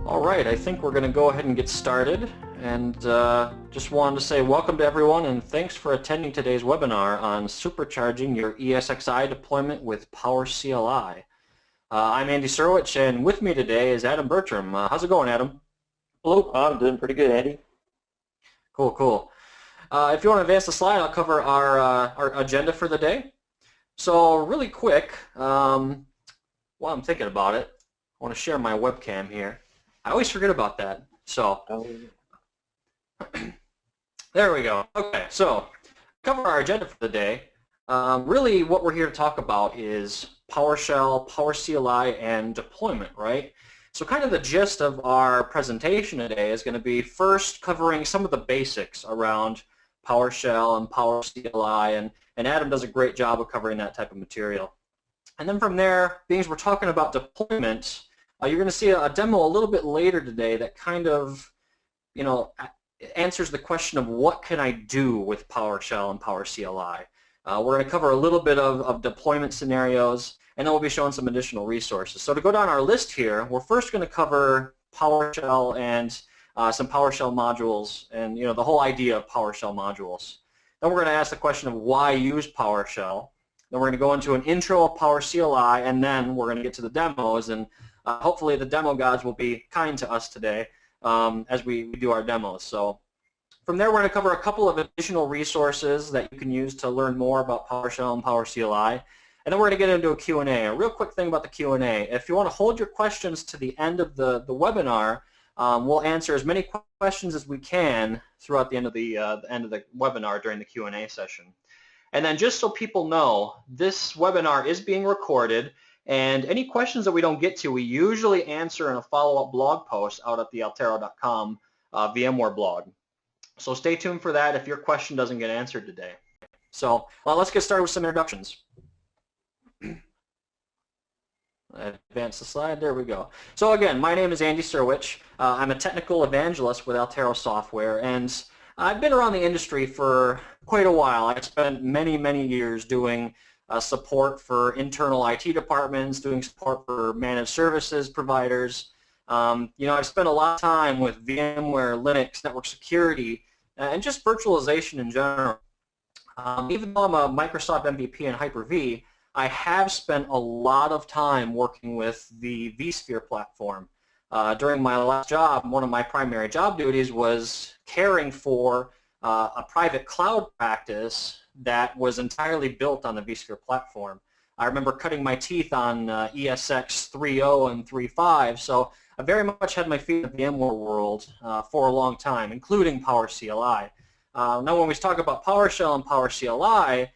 All right, I think we're going to go ahead and get started, and just wanted to say welcome to everyone and thanks for attending today's webinar on supercharging your ESXi deployment with PowerCLI. I'm Andy Serwich, and with me today is Adam Bertram. How's it going, Adam? Hello, I'm doing pretty good, Andy. Cool, cool. If you want to advance the slide, I'll cover our agenda for the day. So really quick, while I'm thinking about it, I want to share my webcam here. I always forget about that. So there we go. Okay, so cover our agenda for the day. Really what we're here to talk about is PowerShell, PowerCLI, and deployment, right? So kind of the gist of our presentation today is going to be first covering some of the basics around PowerShell and PowerCLI, and Adam does a great job of covering that type of material. And then from there, being as we're talking about deployment, you're going to see a demo a little bit later today that kind of, answers the question of what can I do with PowerShell and PowerCLI. We're going to cover a little bit of deployment scenarios, and then we'll be showing some additional resources. So to go down our list here, we're first going to cover PowerShell and some PowerShell modules and the whole idea of PowerShell modules. Then we're going to ask the question of why use PowerShell. Then we're going to go into an intro of PowerCLI, and then we're going to get to the demos, and hopefully the demo gods will be kind to us today as we do our demos. So from there, we're going to cover a couple of additional resources that you can use to learn more about PowerShell and PowerCLI. And then we're going to get into a Q&A. A real quick thing about the Q&A, if you want to hold your questions to the end of the webinar, we'll answer as many questions as we can throughout the end of the webinar during the Q&A session. And then just so people know, this webinar is being recorded, and any questions that we don't get to, we usually answer in a follow-up blog post out at the Altero.com VMware blog. So stay tuned for that if your question doesn't get answered today. So let's get started with some introductions. Advance the slide, there we go. So again, my name is Andy Serwich. I'm a technical evangelist with Altero Software, and I've been around the industry for quite a while. I've spent many, many years doing support for internal IT departments, doing support for managed services providers. I've spent a lot of time with VMware, Linux, network security, and just virtualization in general. Even though I'm a Microsoft MVP and Hyper-V, I have spent a lot of time working with the vSphere platform. During my last job, one of my primary job duties was caring for a private cloud practice that was entirely built on the vSphere platform. I remember cutting my teeth on ESX 3.0 and 3.5, so I very much had my feet in the VMware world for a long time, including PowerCLI. Now when we talk about PowerShell and PowerCLI,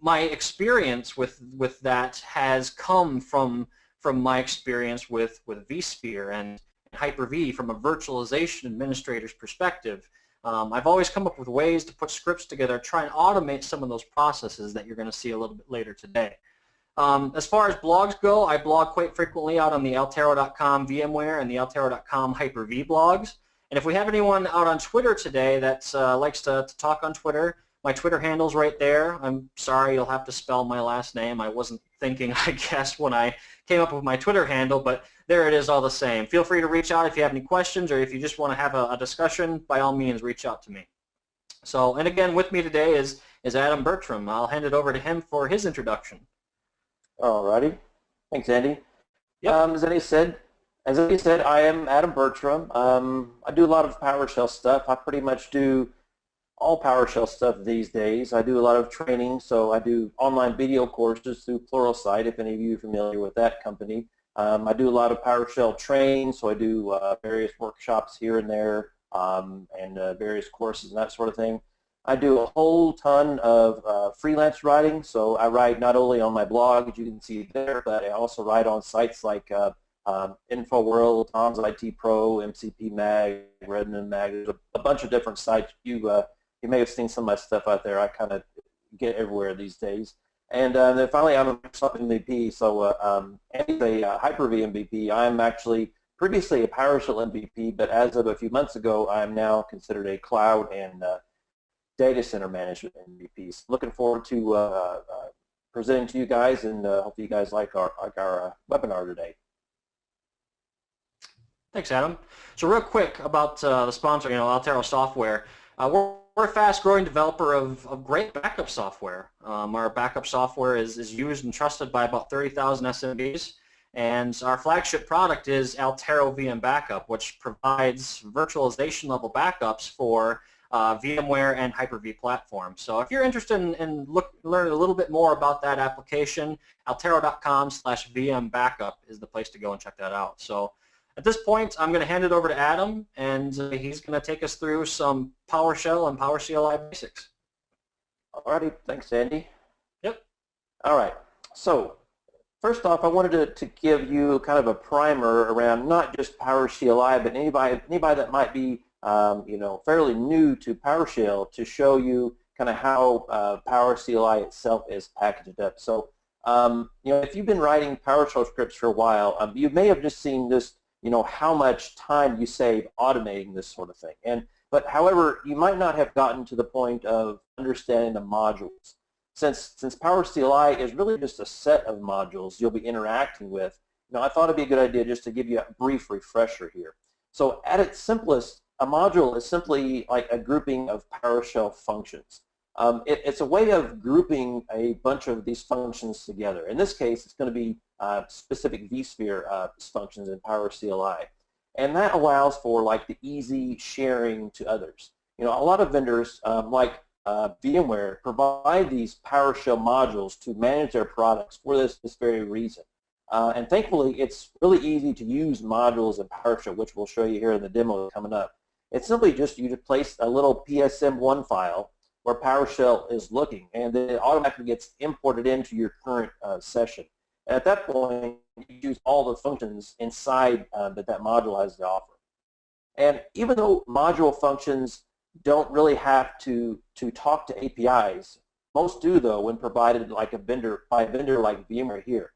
my experience with that has come from my experience with vSphere and Hyper-V from a virtualization administrator's perspective. I've always come up with ways to put scripts together, try and automate some of those processes that you're going to see a little bit later today. As far as blogs go, I blog quite frequently out on the Altero.com VMware and the Altero.com Hyper-V blogs. And if we have anyone out on Twitter today that likes to talk on Twitter, my Twitter handle's right there. I'm sorry, you'll have to spell my last name. I wasn't thinking, I guess, when I came up with my Twitter handle, but there it is all the same. Feel free to reach out if you have any questions or if you just want to have a discussion, by all means, reach out to me. So, and again, with me today is Adam Bertram. I'll hand it over to him for his introduction. All righty. Thanks, Andy. Yep. As Andy said, I am Adam Bertram. I do a lot of PowerShell stuff. I pretty much do all PowerShell stuff these days. I do a lot of training, so I do online video courses through Pluralsight, if any of you are familiar with that company. I do a lot of PowerShell training, so I do various workshops here and there and various courses and that sort of thing. I do a whole ton of freelance writing, so I write not only on my blog, as you can see there, but I also write on sites like InfoWorld, Tom's IT Pro, MCP Mag, Redmond Mag. There's a bunch of different sites. You may have seen some of my stuff out there. I kind of get everywhere these days. And then finally, I'm a Microsoft MVP. So Andy's a Hyper-V MVP. I'm actually previously a PowerShell MVP, but as of a few months ago, I'm now considered a cloud and data center management MVP. So looking forward to presenting to you guys, and hope you guys like our webinar today. Thanks, Adam. So real quick about the sponsor, Altero Software. We're a fast-growing developer of great backup software. Our backup software is used and trusted by about 30,000 SMBs, and our flagship product is Altero VM Backup, which provides virtualization-level backups for VMware and Hyper-V platforms. So if you're interested in learning a little bit more about that application, altero.com/VM Backup is the place to go and check that out. So at this point, I'm going to hand it over to Adam, and he's going to take us through some PowerShell and PowerCLI basics. Alrighty, thanks, Andy. Yep. All right, so first off, I wanted to give you kind of a primer around not just PowerCLI, but anybody that might be fairly new to PowerShell, to show you kind of how PowerCLI itself is packaged up. So if you've been writing PowerShell scripts for a while, you may have just seen this, how much time you save automating this sort of thing. But however, you might not have gotten to the point of understanding the modules. Since PowerCLI is really just a set of modules you'll be interacting with, I thought it'd be a good idea just to give you a brief refresher here. So at its simplest, a module is simply like a grouping of PowerShell functions. It's a way of grouping a bunch of these functions together. In this case, it's going to be specific vSphere functions in PowerCLI. And that allows for like the easy sharing to others. A lot of vendors like VMware provide these PowerShell modules to manage their products for this very reason. And thankfully, it's really easy to use modules in PowerShell, which we'll show you here in the demo coming up. It's simply just you to place a little PSM1 file where PowerShell is looking, and then it automatically gets imported into your current session. And at that point, you use all the functions inside that module has to offer. And even though module functions don't really have to talk to APIs, most do though when provided like by a vendor like VMware here.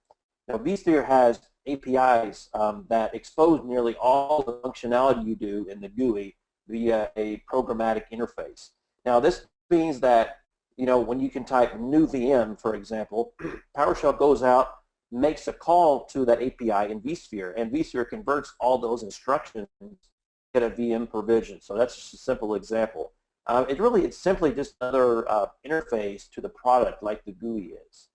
Now vSphere has APIs that expose nearly all the functionality you do in the GUI via a programmatic interface. Now this means that when you can type new VM, for example, PowerShell goes out, makes a call to that API in vSphere, and vSphere converts all those instructions to get a VM provision. So that's just a simple example. It's simply just another interface to the product like the GUI is.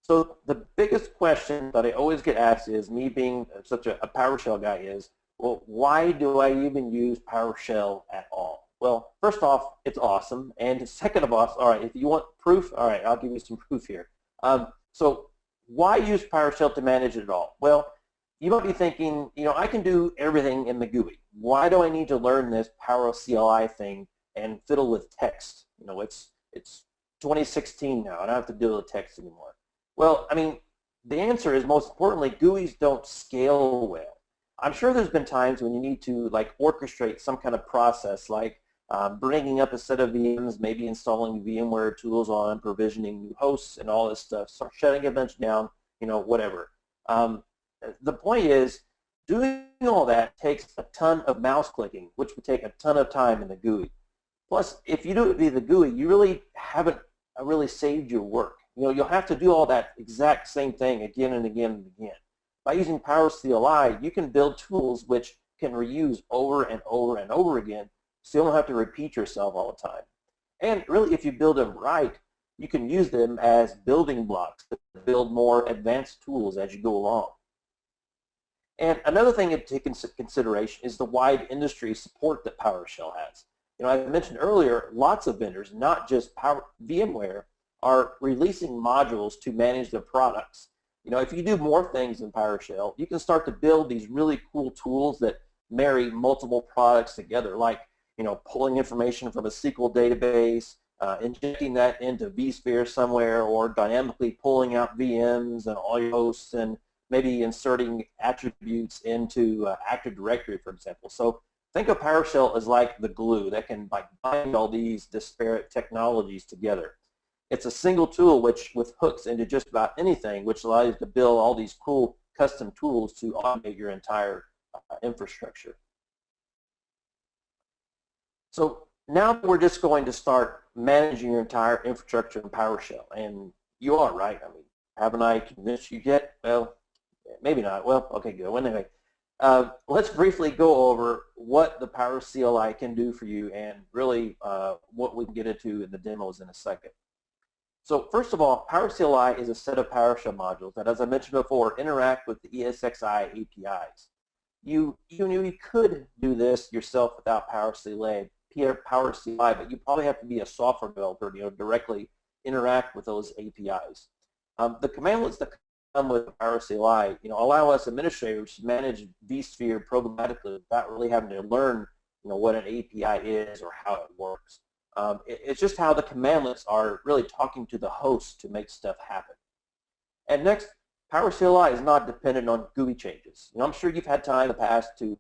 So the biggest question that I always get asked is, me being such a PowerShell guy, is, well, why do I even use PowerShell at all? Well, first off, it's awesome, and second of all, all right, if you want proof, all right, I'll give you some proof here. So why use PowerShell to manage it at all? Well, you might be thinking, I can do everything in the GUI. Why do I need to learn this PowerCLI thing and fiddle with text? It's 2016 now. I don't have to deal with text anymore. Well, I mean, the answer is, most importantly, GUIs don't scale well. I'm sure there's been times when you need to like orchestrate some kind of process, like bringing up a set of VMs, maybe installing VMware tools on, provisioning new hosts and all this stuff, so shutting a bunch down, whatever. The point is, doing all that takes a ton of mouse clicking, which would take a ton of time in the GUI. Plus, if you do it via the GUI, you really haven't really saved your work. You'll have to do all that exact same thing again and again and again. By using PowerCLI, you can build tools which can reuse over and over and over again, so you don't have to repeat yourself all the time. And really, if you build them right, you can use them as building blocks to build more advanced tools as you go along. And another thing to take into consideration is the wide industry support that PowerShell has. I mentioned earlier, lots of vendors, not just VMware, are releasing modules to manage their products. If you do more things in PowerShell, you can start to build these really cool tools that marry multiple products together, like pulling information from a SQL database, injecting that into vSphere somewhere, or dynamically pulling out VMs and all your hosts, and maybe inserting attributes into Active Directory, for example. So think of PowerShell as like the glue that can bind all these disparate technologies together. It's a single tool with hooks into just about anything, which allows you to build all these cool custom tools to automate your entire infrastructure. So now we're just going to start managing your entire infrastructure in PowerShell. And you are, right? I mean, haven't I convinced you yet? Well, maybe not. Well, okay, good. Well, anyway, let's briefly go over what the PowerCLI can do for you and really what we can get into in the demos in a second. So first of all, PowerCLI is a set of PowerShell modules that, as I mentioned before, interact with the ESXi APIs. You could do this yourself without PowerCLI, but you probably have to be a software developer to directly interact with those APIs. The commandlets that come with PowerCLI, allow us administrators to manage vSphere programmatically without really having to learn, what an API is or how it works. It's just how the commandlets are really talking to the host to make stuff happen. And next, PowerCLI is not dependent on GUI changes. I'm sure you've had time in the past to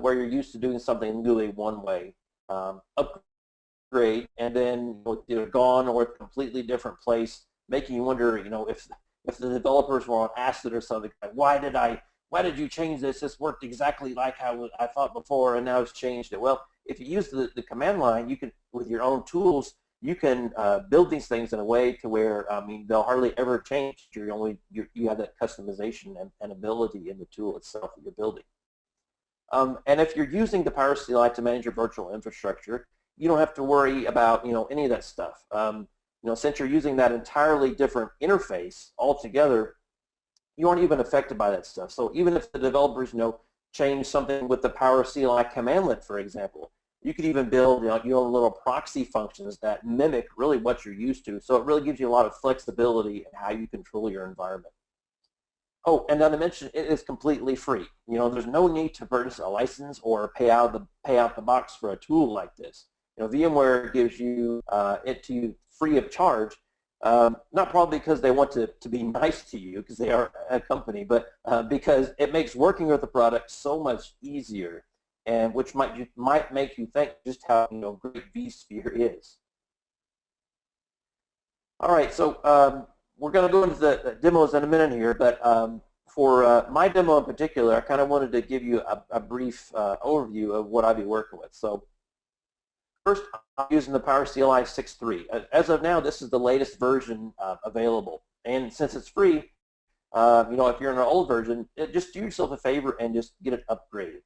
where you're used to doing something in GUI one way, upgrade, and then either gone or a completely different place, making you wonder, if the developers were on acid or something. Why did you change this? This worked exactly like how I thought before, and now it's changed it. Well, if you use the command line, you can, with your own tools, you can build these things in a way to where, they'll hardly ever change. You have that customization and ability in the tool itself that you're building. And if you're using the PowerCLI to manage your virtual infrastructure, you don't have to worry about, any of that stuff. Since you're using that entirely different interface altogether, you aren't even affected by that stuff. So even if the developers, change something with the PowerCLI commandlet, for example, you could even build your own little proxy functions that mimic really what you're used to. So it really gives you a lot of flexibility in how you control your environment. Oh, and then I mentioned it is completely free. There's no need to purchase a license or pay out the box for a tool like this. VMware gives you it to you free of charge, not probably because they want to be nice to you, because they are a company, but because it makes working with the product so much easier, and which might make you think just how great vSphere is. All right, so we're going to go into the demos in a minute here, but for my demo in particular, I kind of wanted to give you a brief overview of what I'll be working with. So first, I'm using the PowerCLI 6.3. As of now, this is the latest version available, and since it's free, if you're in an old version, just do yourself a favor and just get it upgraded.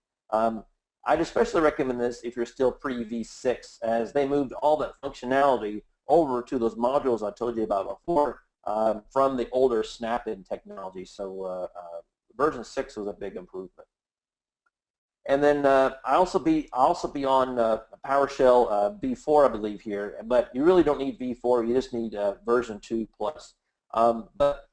I'd especially recommend this if you're still pre-V6, as they moved all that functionality over to those modules I told you about before from the older snap-in technology. So version 6 was a big improvement. And then I also be on PowerShell V4, I believe here, but you really don't need V4. You just need version 2 plus. But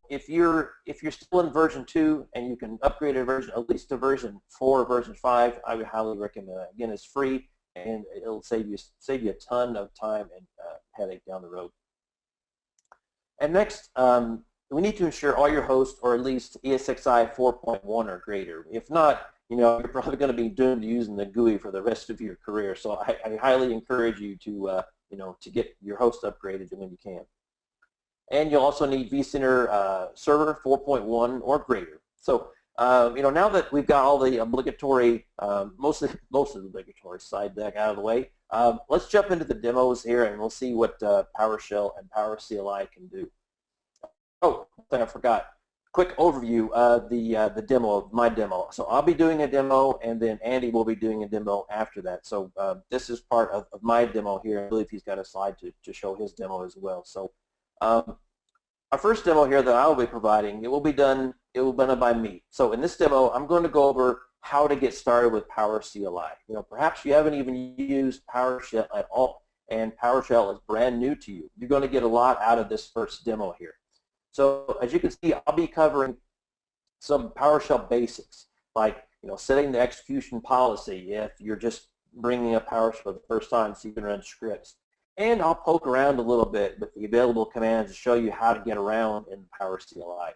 if you're still in version 2 and you can upgrade a version, at least to version 4 or version 5, I would highly recommend it. Again, it's free and it'll save you a ton of time and headache down the road. And next, we need to ensure all your hosts are at least ESXi 4.1 or greater. If not, you're probably going to be doomed to using the GUI for the rest of your career. So I highly encourage you to to get your host upgraded when you can. And you'll also need vCenter Server 4.1 or greater. So now that we've got all the obligatory, most of the obligatory side deck out of the way, let's jump into the demos here and we'll see what PowerShell and PowerCLI can do. Oh, one thing I forgot. Quick overview of the demo, of my demo. So I'll be doing a demo, and then Andy will be doing a demo after that. So this is part of my demo here. I believe he's got a slide to show his demo as well. So our first demo here that I'll be providing, it will be done by me. So in this demo, I'm going to go over how to get started with PowerCLI. Perhaps you haven't even used PowerShell at all, and PowerShell is brand new to you. You're going to get a lot out of this first demo here. So as you can see, I'll be covering some PowerShell basics, like setting the execution policy if you're just bringing up PowerShell for the first time so you can run scripts. And I'll poke around a little bit with the available commands to show you how to get around in PowerCLI.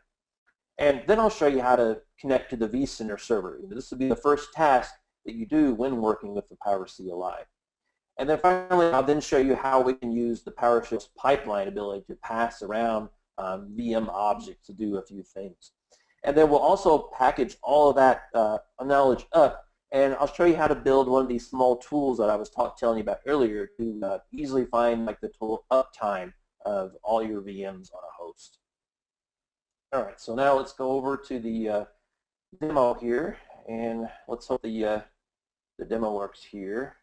And then I'll show you how to connect to the vCenter server. This will be the first task that you do when working with the PowerCLI. And then finally, I'll then show you how we can use the PowerShell's pipeline ability to pass around VM objects to do a few things. And then we'll also package all of that knowledge up, and I'll show you how to build one of these small tools that I was telling you about earlier to easily find the total uptime of all your VMs on a host. All right, so now let's go over to the demo here, and let's hope the demo works here.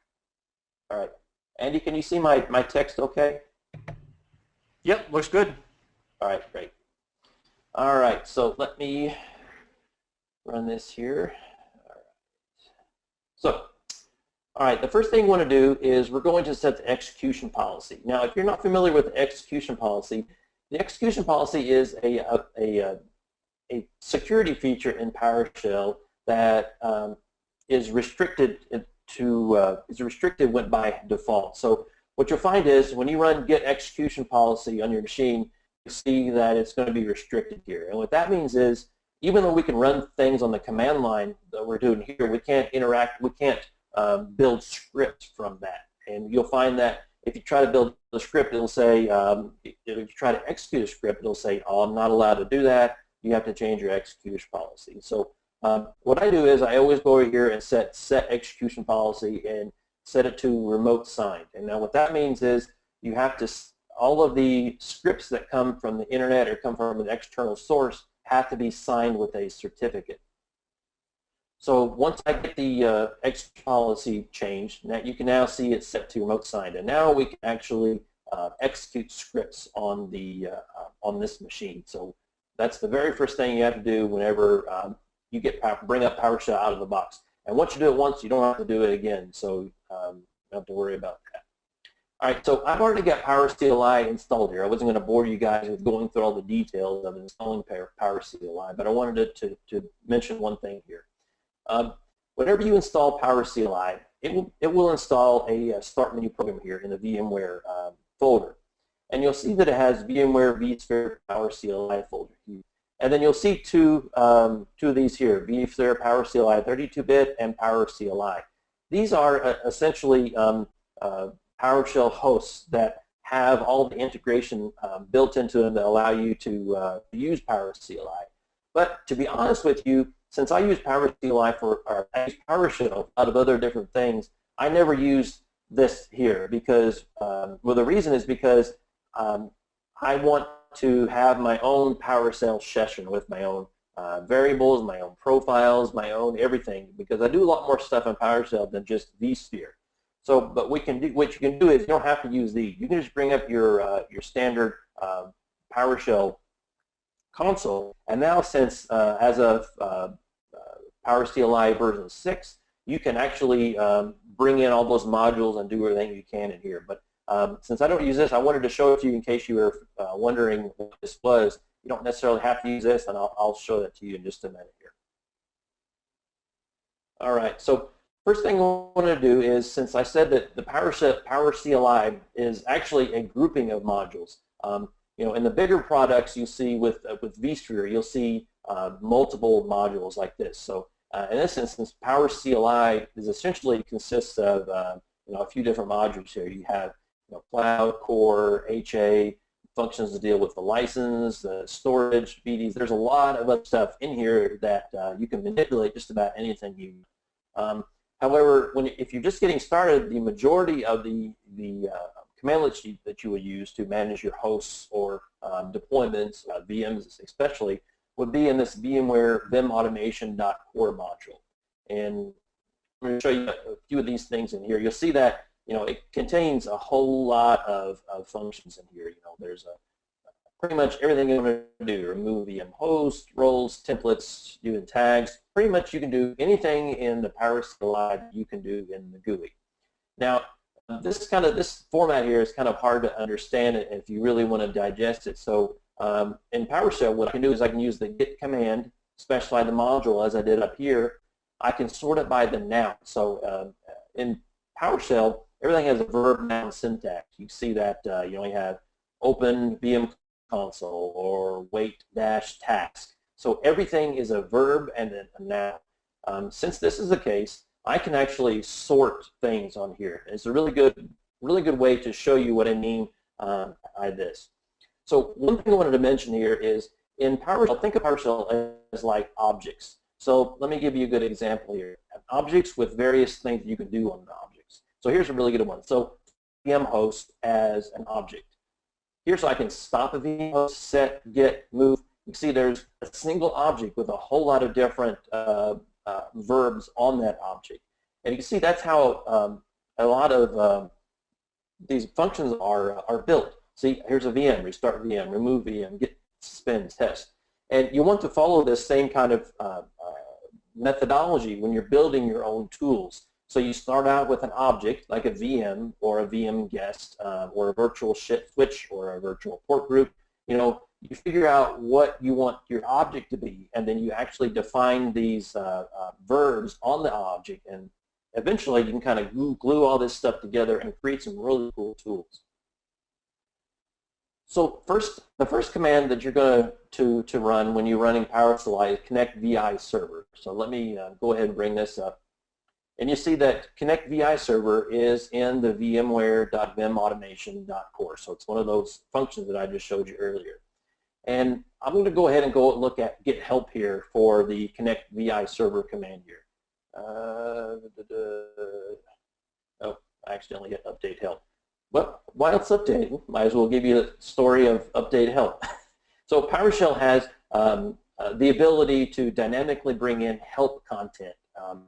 All right, Andy, can you see my text okay? Yep, looks good. All right, great. All right, so let me run this here. All right. So, all right, the first thing we want to do is we're going to set the execution policy. Now, if you're not familiar with the execution policy is a security feature in PowerShell that is restricted by default. So what you'll find is when you run get execution policy on your machine, you see that it's going to be restricted here. And what that means is even though we can run things on the command line that we're doing here, we can't build scripts from that. And you'll find that if you try to build a script, it'll say, if you try to execute a script, it'll say, oh, I'm not allowed to do that. You have to change your execution policy. So what I do is I always go over here and set execution policy and set it to remote signed. And now what that means is you have to, all of the scripts that come from the internet or come from an external source have to be signed with a certificate. So once I get the execution policy changed, now you can now see it's set to remote signed. And now we can actually execute scripts on this machine. So that's the very first thing you have to do whenever you bring up PowerShell out of the box. And once you do it once, you don't have to do it again, so you don't have to worry about that. All right, so I've already got PowerCLI installed here. I wasn't going to bore you guys with going through all the details of installing PowerCLI, but I wanted to mention one thing here. Whenever you install PowerCLI, it will install a start menu program here in the VMware folder. And you'll see that it has VMware, vSphere, PowerCLI folder. And then you'll see two of these here, vSphere, PowerCLI 32-bit, and PowerCLI. These are essentially PowerShell hosts that have all the integration built into them that allow you to use PowerCLI. But to be honest with you, since I use PowerCLI I use PowerShell out of other different things, I never use this here because, well, the reason is because I want to have my own PowerShell session with my own variables, my own profiles, my own everything, because I do a lot more stuff in PowerShell than just vSphere. So, but what you can do is you don't have to use these. You can just bring up your standard PowerShell console, and now since as of PowerCLI version 6, you can actually bring in all those modules and do everything you can in here. But since I don't use this, I wanted to show it to you in case you were wondering what this was. You don't necessarily have to use this, and I'll show that to you in just a minute here. All right, so first thing I want to do is, since I said that the PowerCLI is actually a grouping of modules. You know, in the bigger products you see with vSphere, you'll see multiple modules like this. So in this instance, PowerCLI is essentially consists of you know, a few different modules here. You have cloud, core, HA, functions to deal with the license, the storage, BDs. There's a lot of other stuff in here that you can manipulate just about anything you need. However, if you're just getting started, the majority of the command list that you would use to manage your hosts or deployments, VMs especially, would be in this VMware vimautomation.core module. And I'm going to show you a few of these things in here. You'll see that it contains a whole lot of functions in here. There's pretty much everything you want to do. Remove VM host, roles, templates, doing tags. Pretty much you can do anything in the PowerCLI that you can do in the GUI. Now, this format here is kind of hard to understand if you really want to digest it. So in PowerShell, what I can do is I can use the git command, specify the module as I did up here. I can sort it by the noun. So in PowerShell, everything has a verb-noun syntax. You see that you only have open VM console or wait-task. So everything is a verb and then a noun. Since this is the case, I can actually sort things on here. It's a really good way to show you what I mean by this. So one thing I wanted to mention here is in PowerShell, think of PowerShell as like objects. So let me give you a good example here. Objects with various things you can do on the objects. So here's a really good one. So VM host as an object. Here's so I can stop a VM host, set, get, move. you see there's a single object with a whole lot of different verbs on that object. And you can see that's how a lot of these functions are built. See, here's a VM, restart VM, remove VM, get, suspend, test. And you want to follow this same kind of methodology when you're building your own tools. So you start out with an object like a VM or a VM guest or a virtual switch or a virtual port group. You know, you figure out what you want your object to be, and then you actually define these verbs on the object, and eventually you can kind of glue all this stuff together and create some really cool tools. So the first command that you're going to run when you're running PowerCLI is connect VI server. So let me go ahead and bring this up. And you see that connect VI server is in the vmware.vimautomation.core. So it's one of those functions that I just showed you earlier. And I'm going to go ahead and go look at get help here for the connect VI server command here. Oh, I accidentally hit update help. Well, while it's updating, might as well give you a story of update help. So PowerShell has the ability to dynamically bring in help content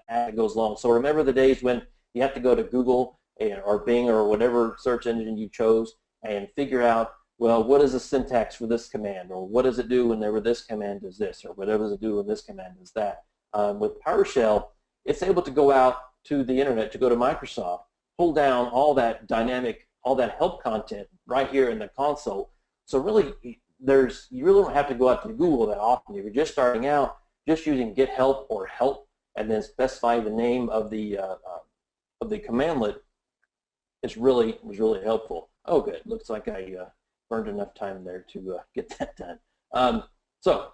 as it goes along. So remember the days when you have to go to Google or Bing or whatever search engine you chose and figure out, well, what is the syntax for this command, or what does it do whenever this command does this, or what does it do when this command does that. With PowerShell, it's able to go out to the internet, to go to Microsoft, pull down all that dynamic, all that help content right here in the console. So really, you really don't have to go out to Google that often. If you're just starting out, just using get help or help, and then specify the name of the commandlet was really helpful. Oh, good. Looks like I burned enough time there to get that done. So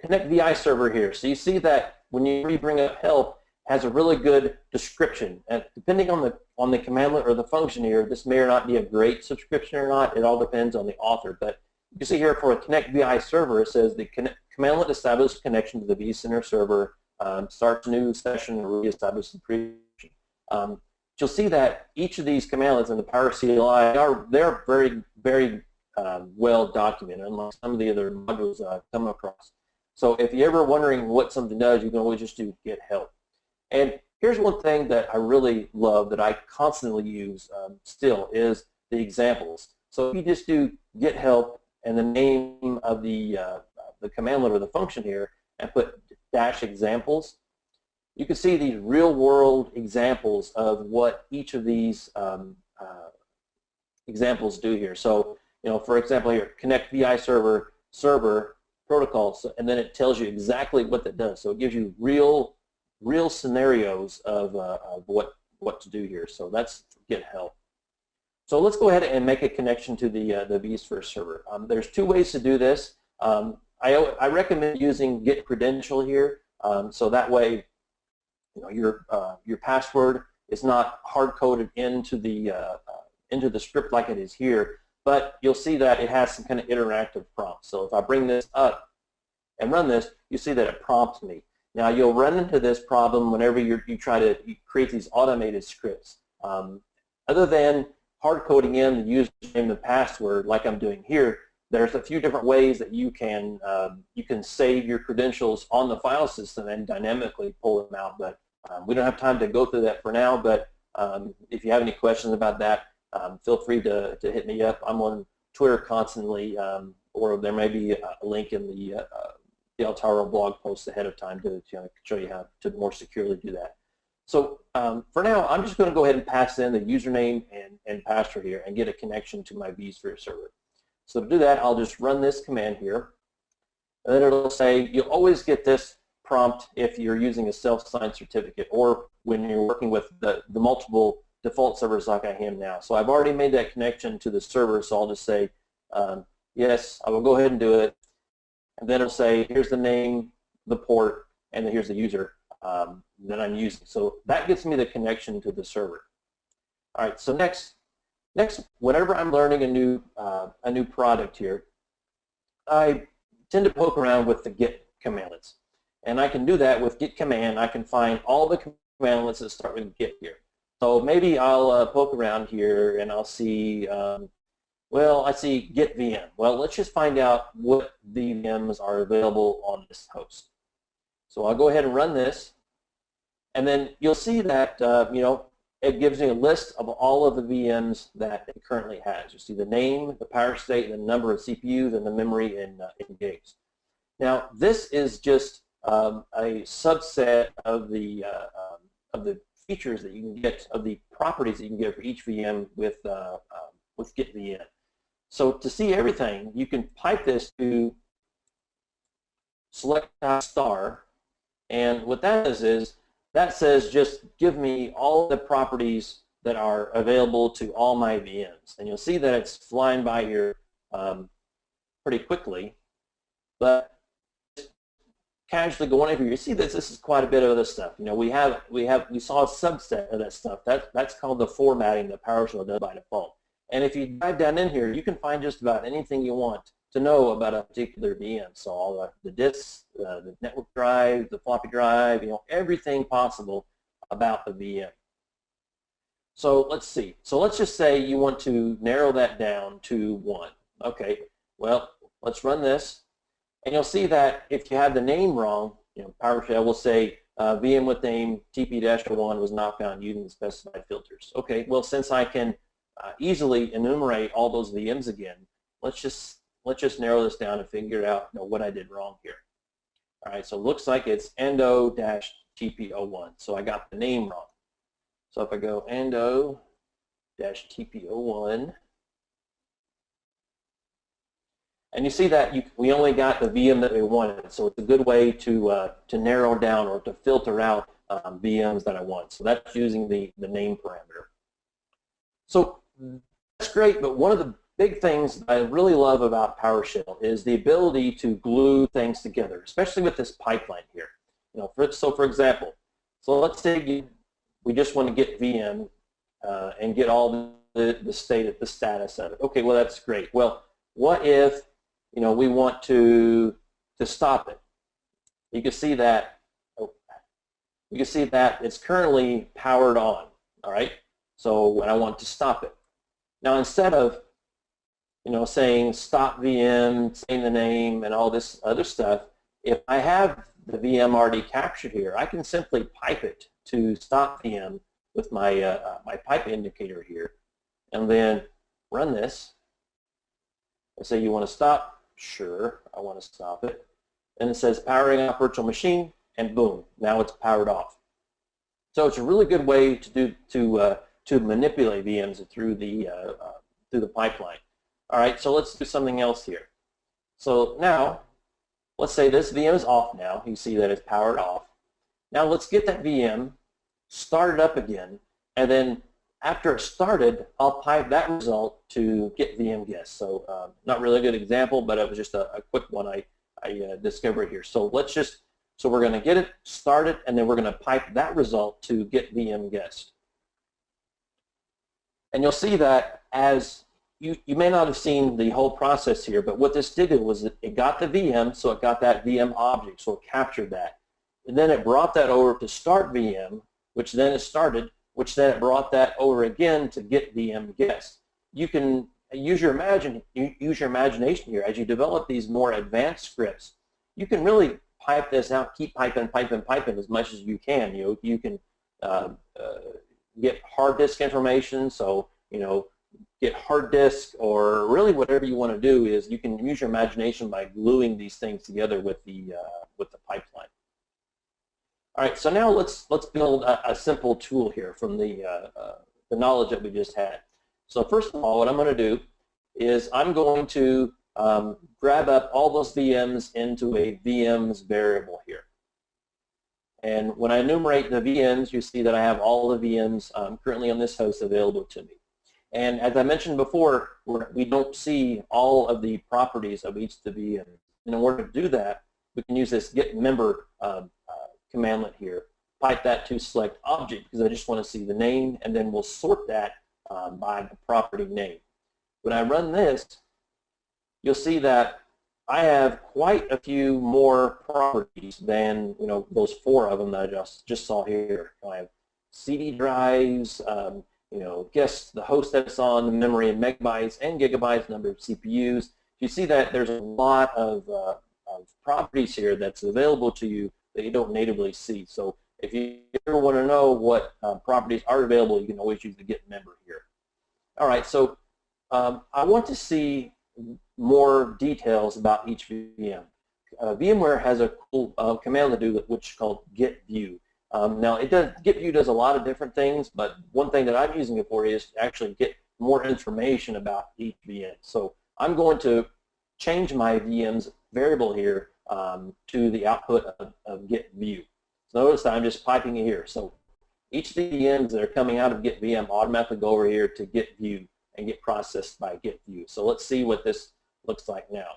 connect VI server here. So you see that when you bring up help, has a really good description. And depending on the commandlet or the function here, this may or not be a great subscription or not. It all depends on the author. But you can see here for a connect VI server, it says the commandlet establishes connection to the vCenter server, starts a new session, and reestablishes the previous. You'll see that each of these commandlets in the PowerCLI they're very, very well documented, unlike some of the other modules that I've come across. So if you're ever wondering what something does, you can always just do get help. And here's one thing that I really love that I constantly use still is the examples. So if you just do get help and the name of the commandlet or the function here and put dash examples, you can see these real-world examples of what each of these examples do here. So, you know, for example here, connect VI server protocol, and then it tells you exactly what that does. So it gives you real scenarios of what to do here. So that's get help. So let's go ahead and make a connection to the vSphere server. There's two ways to do this. I recommend using get credential here, so that way, you know, your password is not hard coded into the script like it is here, but you'll see that it has some kind of interactive prompt. So if I bring this up and run this, you see that it prompts me. Now you'll run into this problem whenever you try to create these automated scripts. Other than hard coding in the username and password like I'm doing here, there's a few different ways that you can save your credentials on the file system and dynamically pull them out. But we don't have time to go through that for now. But if you have any questions about that, feel free to hit me up. I'm on Twitter constantly, or there may be a link in the Altaro blog post ahead of time to show you how to more securely do that. So for now, I'm just going to go ahead and pass in the username and password here and get a connection to my vSphere server. So to do that, I'll just run this command here, and then it'll say you'll always get this prompt if you're using a self-signed certificate or when you're working with the multiple default servers like I am now. So I've already made that connection to the server, so I'll just say, yes, I will go ahead and do it. And then it'll say, here's the name, the port, and then here's the user that I'm using. So that gets me the connection to the server. All right, so next, whenever I'm learning a new product here, I tend to poke around with the get commandlets. And I can do that with get command. I can find all the commandlets that start with get here. So maybe I'll poke around here and I'll see, Well, I see get VM. Well, let's just find out what VMs are available on this host. So I'll go ahead and run this, and then you'll see that it gives me a list of all of the VMs that it currently has. You see the name, the power state, the number of CPUs, and the memory in gigs. Now, this is just a subset of the features that you can get, of the properties that you can get for each VM with get VM. So to see everything, you can pipe this to select star, and what that is that says just give me all the properties that are available to all my VMs. And you'll see that it's flying by here pretty quickly, but casually going over here, you see this is quite a bit of other stuff. You know, we saw a subset of that stuff. That's called the formatting that PowerShell does by default. And if you dive down in here, you can find just about anything you want to know about a particular VM. So all the disks, the network drive, the floppy drive, everything possible about the VM. So let's see. So let's just say you want to narrow that down to 1. Okay, well, let's run this. And you'll see that if you have the name wrong, PowerShell will say VM with name TP-1 was not found using the specified filters. Okay, well, since I can easily enumerate all those VMs again, let's just narrow this down and figure out what I did wrong here. All right, so it looks like it's endo-TP01. So I got the name wrong. So if I go endo-TP01, and you see that we only got the VM that we wanted. So it's a good way to narrow down or to filter out VMs that I want. So that's using the name parameter. So that's great, but one of the big things I really love about PowerShell is the ability to glue things together, especially with this pipeline here. So for example, so let's say we just want to get VM and get all the status of it. Okay, well that's great. Well, what if we want to stop it? You can see that it's currently powered on. All right. So when I want to stop it, now instead of saying stop VM, saying the name, and all this other stuff, if I have the VM already captured here, I can simply pipe it to stop VM with my my pipe indicator here, and then run this. And say you want to stop. Sure, I want to stop it. And it says powering off virtual machine, and boom, now it's powered off. So it's a really good way to manipulate VMs through the pipeline. All right, so let's do something else here. So now, let's say this VM is off now. You see that it's powered off. Now let's get that VM started up again, and then after it's started, I'll pipe that result to get VM guest. So not really a good example, but it was just a quick one I discovered here. So we're going to get it started, and then we're going to pipe that result to get VM guest. And you'll see that as you may not have seen the whole process here, but what this did was it got the VM, so it got that VM object, so it captured that. And then it brought that over to start VM, which then it started, which then it brought that over again to get VM guest. You can use your imagination here as you develop these more advanced scripts. You can really pipe this out, keep piping as much as you can. You can get hard disk information, so get hard disk, or really whatever you want to do is you can use your imagination by gluing these things together with the pipeline. All right, so now let's build a simple tool here from the knowledge that we just had. So first of all, what I'm going to do is I'm going to grab up all those VMs into a VMs variable here. And when I enumerate the VMs, you see that I have all the VMs currently on this host available to me. And as I mentioned before, we don't see all of the properties of each of the VMs. And in order to do that, we can use this get member commandlet here, pipe that to select object, because I just want to see the name, and then we'll sort that by the property name. When I run this, you'll see that I have quite a few more properties than those 4 of them that I just saw here. I have CD drives, guess the host that it's on, the memory in megabytes and gigabytes, number of CPUs. You see that there's a lot of properties here that's available to you that you don't natively see. So if you ever want to know what properties are available, you can always use the get member here. All right, so I want to see more details about each VM. VMware has a cool command to do which is called get view. Now, get view does a lot of different things, but one thing that I'm using it for is to actually get more information about each VM. So I'm going to change my VM's variable here to the output of get view. So notice that I'm just piping it here. So each of the VMs that are coming out of get VM automatically go over here to get view and get processed by get view. So let's see what this looks like now.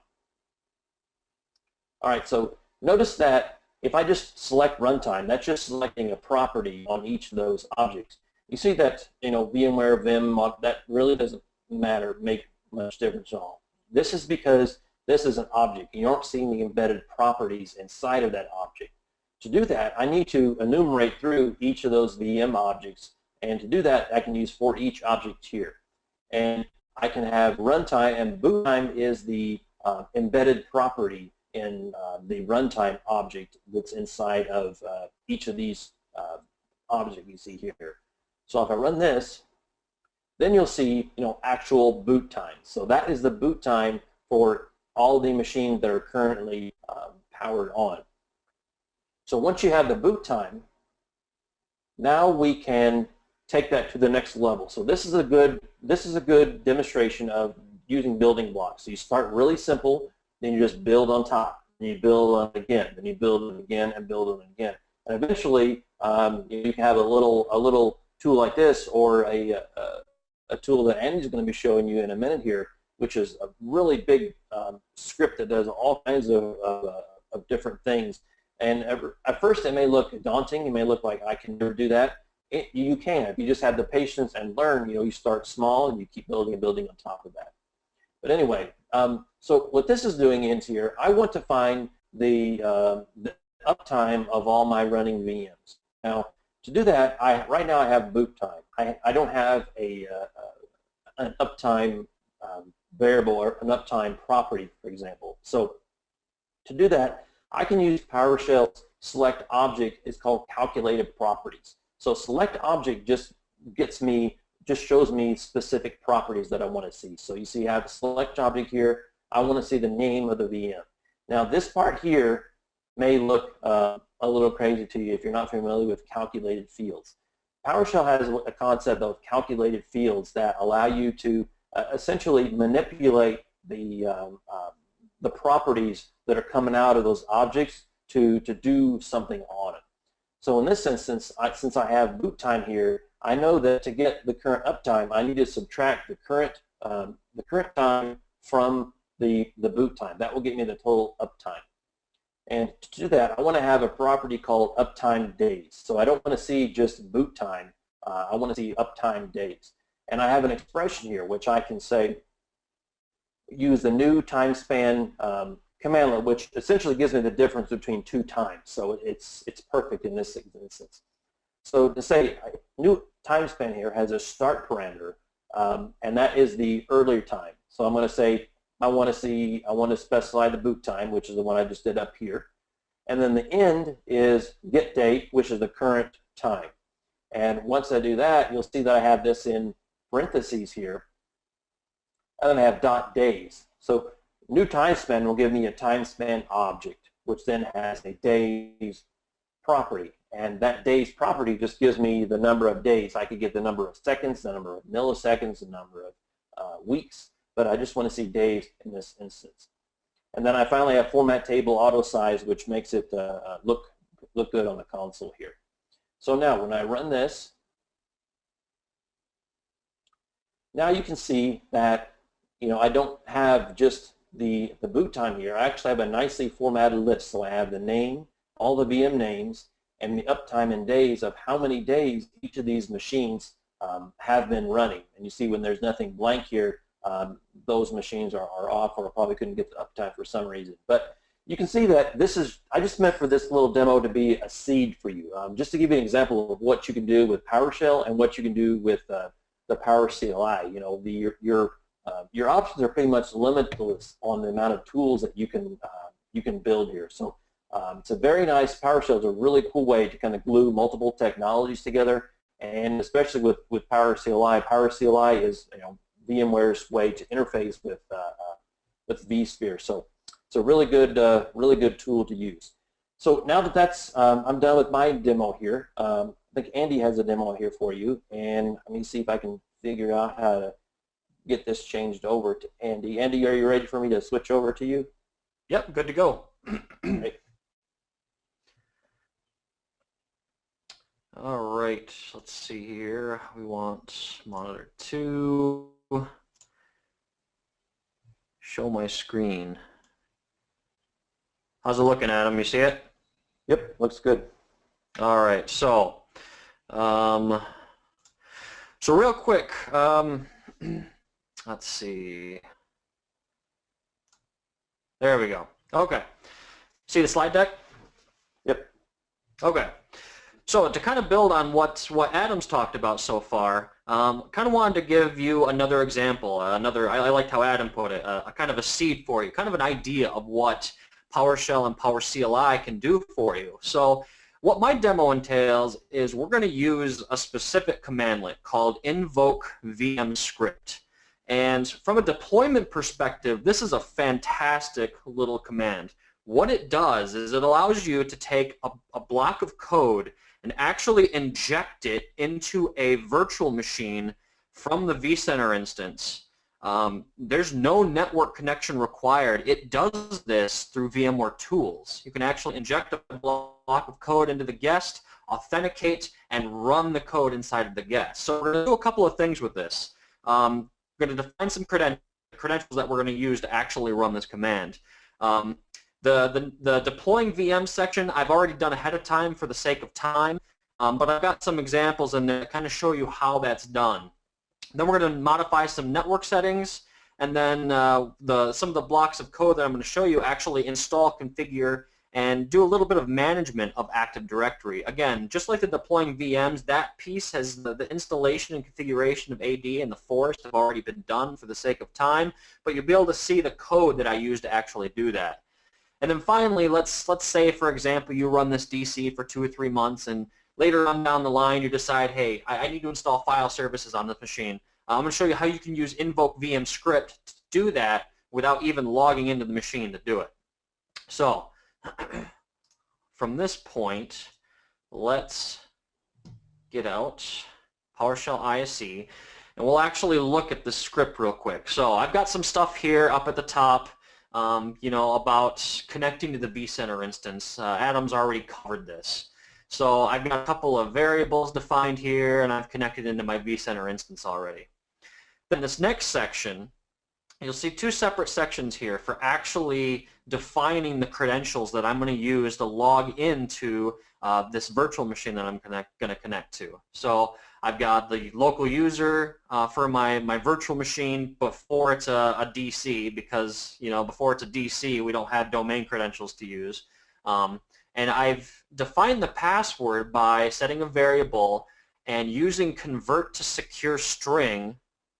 All right, so notice that if I just select runtime, that's just selecting a property on each of those objects. You see that, VMware, Vim, that really doesn't make much difference at all. This is because this is an object. You aren't seeing the embedded properties inside of that object. To do that, I need to enumerate through each of those VM objects, and to do that, I can use for each object here. And I can have runtime, and boot time is the embedded property in the runtime object that's inside of each of these objects you see here. So if I run this, then you'll see actual boot time. So that is the boot time for all the machines that are currently powered on. So once you have the boot time, now we can take that to the next level. So this is a good demonstration of using building blocks. So you start really simple, then you just build on top, and you build on it again, then you build on it again, and build on it again. And eventually, you can have a little tool like this, or a tool that Andy's going to be showing you in a minute here, which is a really big script that does all kinds of different things. And at first, it may look daunting. It may look like I can never do that. You can if you just have the patience and learn. You start small and you keep building and building on top of that. But anyway, so what this is doing in here, I want to find the uptime of all my running VMs. Now, to do that, right now I have boot time. I don't have an uptime variable or an uptime property, for example. So to do that, I can use PowerShell's select object. It's called calculated properties. So select object just shows me specific properties that I want to see. So you see I have a select object here. I want to see the name of the VM. Now this part here may look a little crazy to you if you're not familiar with calculated fields. PowerShell has a concept of calculated fields that allow you to essentially manipulate the properties that are coming out of those objects to do something on it. So in this instance, since I have boot time here, I know that to get the current uptime, I need to subtract the current time from the boot time. That will get me the total uptime. And to do that, I want to have a property called uptime days. So I don't want to see just boot time. I want to see uptime days. And I have an expression here, which I can say, use the new time span commandlet, which essentially gives me the difference between two times. So it's perfect in this instance. So to say new time span here has a start parameter, and that is the earlier time. So I'm going to say I want to specify the boot time, which is the one I just did up here, and then the end is get date, which is the current time. And once I do that, you'll see that I have this in parentheses here, and then I have dot days. So new time span will give me a time span object, which then has a days property. And that days property just gives me the number of days. I could get the number of seconds, the number of milliseconds, the number of weeks, but I just want to see days in this instance. And then I finally have format table auto size, which makes it look good on the console here. So now when I run this, now you can see that I don't have just the boot time here. I actually have a nicely formatted list. So I have the name, all the VM names, and the uptime in days of how many days each of these machines have been running. And you see when there's nothing blank here, those machines are off, or probably couldn't get the uptime for some reason. But you can see that I just meant for this little demo to be a seed for you, just to give you an example of what you can do with PowerShell and what you can do with the PowerCLI. You know, your options are pretty much limitless on the amount of tools that you can build here. So it's a very nice, PowerShell is a really cool way to kind of glue multiple technologies together, and especially with PowerCLI. PowerCLI is, you know, VMware's way to interface with vSphere. So it's a really good tool to use. So now that I'm done with my demo here. I think Andy has a demo here for you, and let me see if I can figure out how to get this changed over to Andy. Andy, are you ready for me to switch over to you? Yep, good to go. Great. All right, let's see here. We want monitor 2. Show my screen. How's it looking, Adam? You see it? Yep, looks good. All right, so real quick, let's see. There we go. Okay. See the slide deck? Yep. Okay. So to kind of build on what Adam's talked about so far, kind of wanted to give you another example, I liked how Adam put it, a kind of a seed for you, kind of an idea of what PowerShell and PowerCLI can do for you. So what my demo entails is we're going to use a specific commandlet called invoke VM script. And from a deployment perspective, this is a fantastic little command. What it does is it allows you to take a block of code and actually inject it into a virtual machine from the vCenter instance. There's no network connection required. It does this through VMware tools. You can actually inject a block of code into the guest, authenticate, and run the code inside of the guest. So we're going to do a couple of things with this. We're going to define some credentials that we're going to use to actually run this command. The deploying VM section I've already done ahead of time for the sake of time, but I've got some examples in there to kind of show you how that's done. Then we're going to modify some network settings, and then some of the blocks of code that I'm going to show you actually install, configure, and do a little bit of management of Active Directory. Again, just like the deploying VMs, that piece has the installation and configuration of AD and the forest have already been done for the sake of time, but you'll be able to see the code that I use to actually do that. And then finally, let's say, for example, you run this DC for 2 or 3 months, and later on down the line you decide, hey, I need to install file services on this machine. I'm going to show you how you can use invoke VM script to do that without even logging into the machine to do it. So from this point, let's get out PowerShell ISE, and we'll actually look at the script real quick. So I've got some stuff here up at the top. You know, about connecting to the vCenter instance. Adam's already covered this. So I've got a couple of variables defined here, and I've connected into my vCenter instance already. Then this next section, you'll see 2 separate sections here for actually defining the credentials that I'm going to use to log into this virtual machine that I'm going to connect to. So I've got the local user for my virtual machine before it's a DC, because, you know, before it's a DC we don't have domain credentials to use. And I've defined the password by setting a variable and using convert to secure string,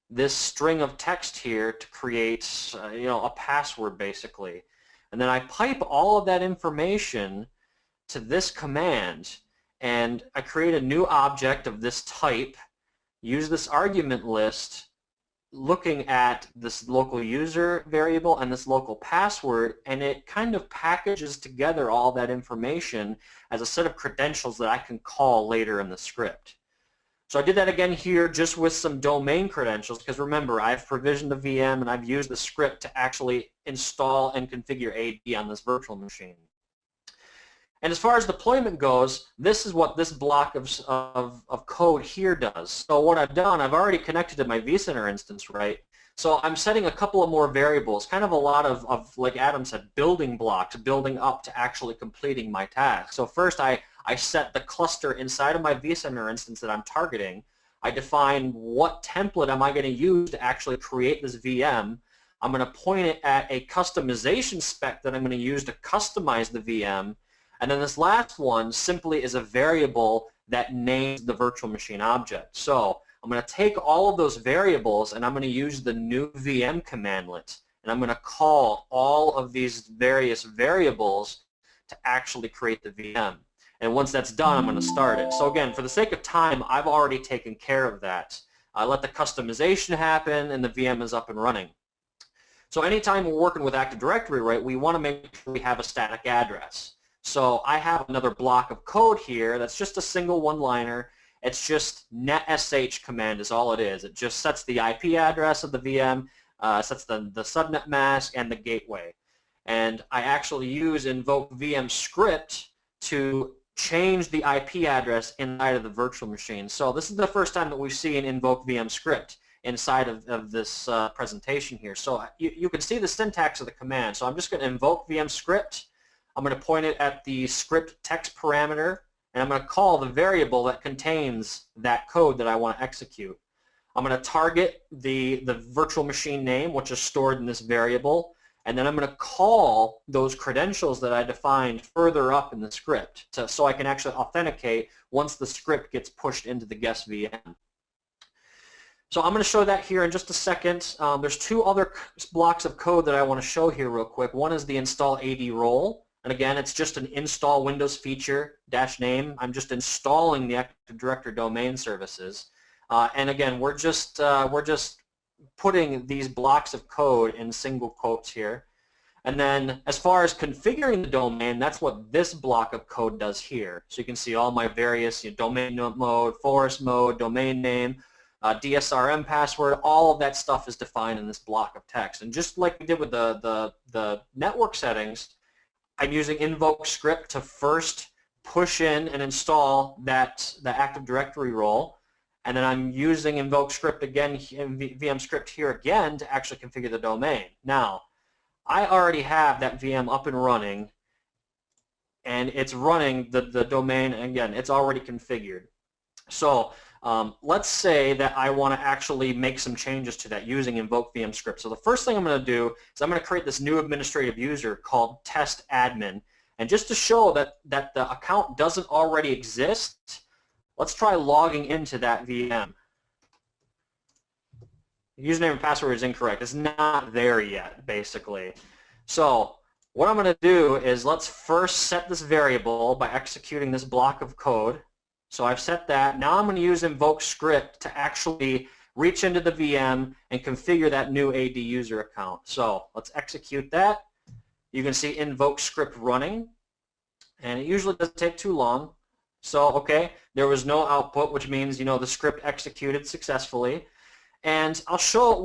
this string of text here, to create you know, a password basically. And then I pipe all of that information to this command, and I create a new object of this type, use this argument list looking at this local user variable and this local password, and it kind of packages together all that information as a set of credentials that I can call later in the script. So I did that again here just with some domain credentials, because remember, I've provisioned the VM and I've used the script to actually install and configure AD on this virtual machine. And as far as deployment goes, this is what this block of code here does. So what I've done, I've already connected to my vCenter instance, right? So I'm setting a couple of more variables, kind of a lot of like Adam said, building blocks, building up to actually completing my task. So first I set the cluster inside of my vCenter instance that I'm targeting. I define what template am I going to use to actually create this VM. I'm going to point it at a customization spec that I'm going to use to customize the VM. And then this last one simply is a variable that names the virtual machine object. So I'm going to take all of those variables and I'm going to use the new VM commandlet, and I'm going to call all of these various variables to actually create the VM. And once that's done, I'm going to start it. So again, for the sake of time, I've already taken care of that. I let the customization happen and the VM is up and running. So anytime we're working with Active Directory, right, we want to make sure we have a static address. So I have another block of code here that's just a single one-liner. It's just netsh command is all it is. It just sets the IP address of the VM, sets the subnet mask and the gateway. And I actually use invoke VM script to change the IP address inside of the virtual machine. So this is the first time that we see an invoke VM script inside of this presentation here. So you can see the syntax of the command. So I'm just going to invoke VM script. I'm going to point it at the script text parameter, and I'm going to call the variable that contains that code that I want to execute. I'm going to target the virtual machine name, which is stored in this variable, and then I'm going to call those credentials that I defined further up in the script so I can actually authenticate once the script gets pushed into the guest VM. So I'm going to show that here in just a second. There's two other blocks of code that I want to show here real quick. One is the install AD role. And again, it's just an install Windows feature -name. I'm just installing the Active Directory domain services. And again, we're just putting these blocks of code in single quotes here. And then as far as configuring the domain, that's what this block of code does here. So you can see all my various domain mode, forest mode, domain name, DSRM password, all of that stuff is defined in this block of text. And just like we did with the network settings, I'm using invoke script to first push in and install the Active Directory role, and then I'm using invoke script again, VM script here again to actually configure the domain. Now, I already have that VM up and running, and it's running the domain, and again, it's already configured. So let's say that I want to actually make some changes to that using invoke VM script. So the first thing I'm going to do is I'm going to create this new administrative user called test admin. And just to show that the account doesn't already exist, let's try logging into that VM. The username and password is incorrect. It's not there yet, basically. So what I'm going to do is let's first set this variable by executing this block of code. So I've set that. Now I'm going to use invoke script to actually reach into the VM and configure that new AD user account. So let's execute that. You can see invoke script running, and it usually doesn't take too long. So okay, there was no output, which means the script executed successfully. And I'll show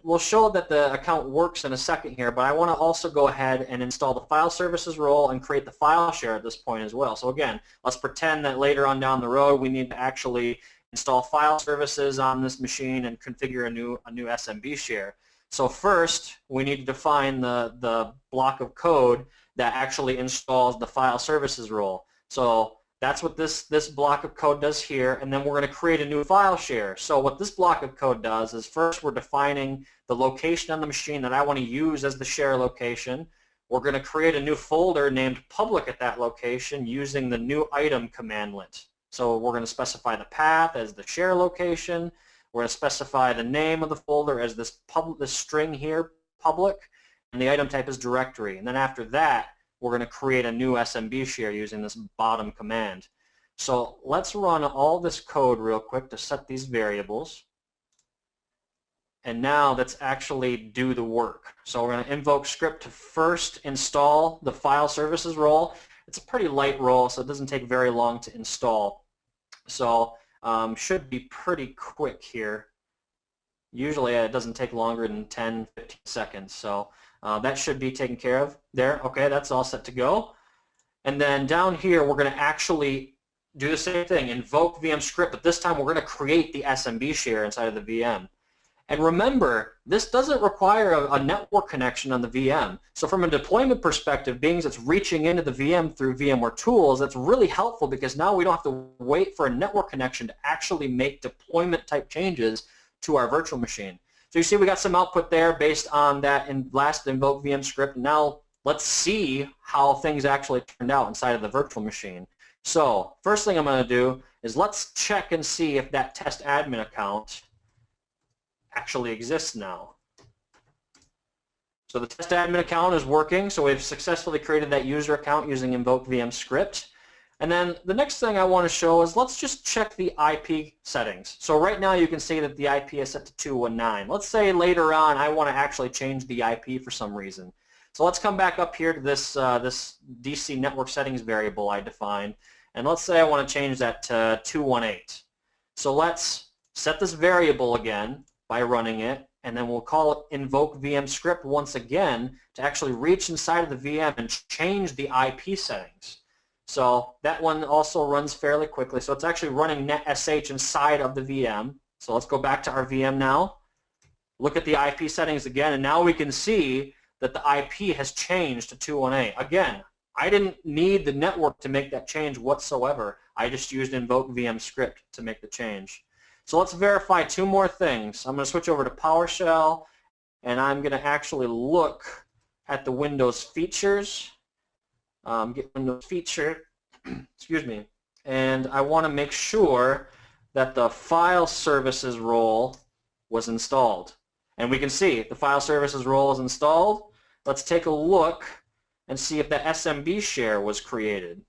we'll show that the account works in a second here, but I want to also go ahead and install the file services role and create the file share at this point as well. So again, let's pretend that later on down the road we need to actually install file services on this machine and configure a new SMB share. So first we need to define the block of code that actually installs the file services role. So that's what this block of code does here, and then we're going to create a new file share. So what this block of code does is first we're defining the location on the machine that I want to use as the share location. We're going to create a new folder named public at that location using the new item commandlet. So we're going to specify the path as the share location. We're going to specify the name of the folder as this string here, public, and the item type is directory. And then after that, we're going to create a new SMB share using this bottom command. So let's run all this code real quick to set these variables. And now let's actually do the work. So we're going to invoke script to first install the file services role. It's a pretty light role, so it doesn't take very long to install. So should be pretty quick here. Usually it doesn't take longer than 10-15 seconds. So that should be taken care of there. Okay, that's all set to go. And then down here, we're going to actually do the same thing, invoke VM script, but this time we're going to create the SMB share inside of the VM. And remember, this doesn't require a network connection on the VM. So from a deployment perspective, being it's reaching into the VM through VMware Tools, that's really helpful because now we don't have to wait for a network connection to actually make deployment type changes to our virtual machine. So you see we got some output there based on that last invoke VM script. Now let's see how things actually turned out inside of the virtual machine. So first thing I'm going to do is let's check and see if that test admin account actually exists now. So the test admin account is working, so we've successfully created that user account using invoke VM script. And then the next thing I want to show is let's just check the IP settings. So right now you can see that the IP is set to 219. Let's say later on I want to actually change the IP for some reason. So let's come back up here to this, this DC network settings variable I defined, and let's say I want to change that to 218. So let's set this variable again by running it, and then we'll call it invoke VM script once again to actually reach inside of the VM and change the IP settings. So that one also runs fairly quickly. So it's actually running netsh inside of the VM. So let's go back to our VM now. Look at the IP settings again, and now we can see that the IP has changed to 218. Again, I didn't need the network to make that change whatsoever. I just used invoke VM script to make the change. So let's verify two more things. I'm going to switch over to PowerShell, and I'm going to actually look at the Windows features. Get Windows feature, excuse me, and I want to make sure that the file services role was installed. And we can see the file services role is installed. Let's take a look and see if the SMB share was created.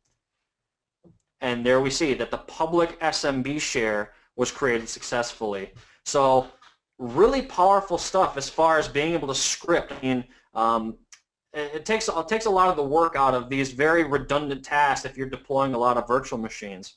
And there we see that the public SMB share was created successfully. So really powerful stuff as far as being able to script. I mean, it takes a lot of the work out of these very redundant tasks if you're deploying a lot of virtual machines.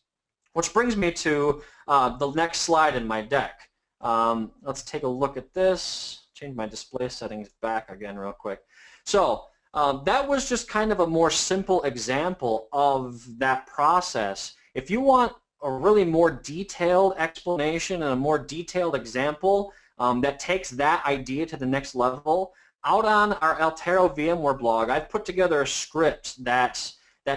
Which brings me to the next slide in my deck. Let's take a look at this. Change my display settings back again real quick. So that was just kind of a more simple example of that process. If you want a really more detailed explanation and a more detailed example that takes that idea to the next level, out on our Altero VMware blog, I've put together a script that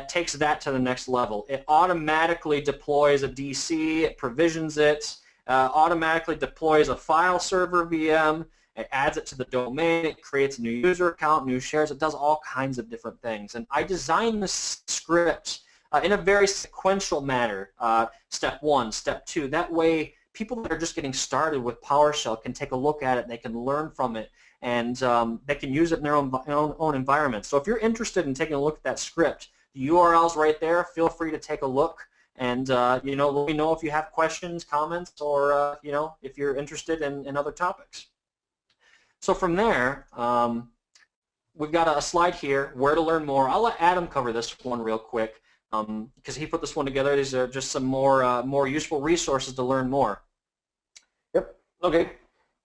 takes that to the next level. It automatically deploys a DC, it provisions it, automatically deploys a file server VM, it adds it to the domain, it creates a new user account, new shares, it does all kinds of different things. And I designed this script in a very sequential manner, step one, step two. That way people that are just getting started with PowerShell can take a look at it, they can learn from it, and they can use it in their own environment. So if you're interested in taking a look at that script, the URL's right there. Feel free to take a look, and let me know if you have questions, comments, or if you're interested in other topics. So from there, we've got a slide here, where to learn more. I'll let Adam cover this one real quick because he put this one together. These are just some more useful resources to learn more. Yep. Okay.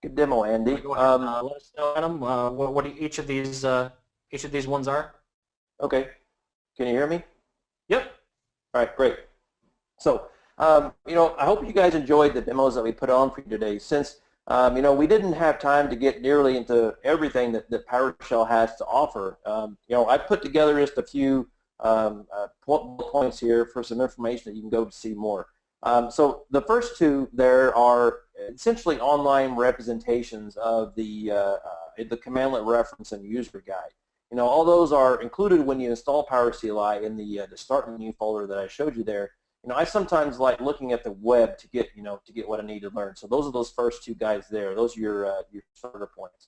Good demo, Andy. Go ahead, let us know, Adam, what each of these ones are. Okay. Can you hear me? Yep. All right, great. So, I hope you guys enjoyed the demos that we put on for you today. Since, we didn't have time to get nearly into everything that PowerShell has to offer, I put together just a few points here for some information that you can go to see more. So the first two there are essentially online representations of the commandlet reference and user guide. All those are included when you install PowerCLI in the start menu folder that I showed you there. I sometimes like looking at the web to get what I need to learn. So those are those first two guides there. Those are your starter points.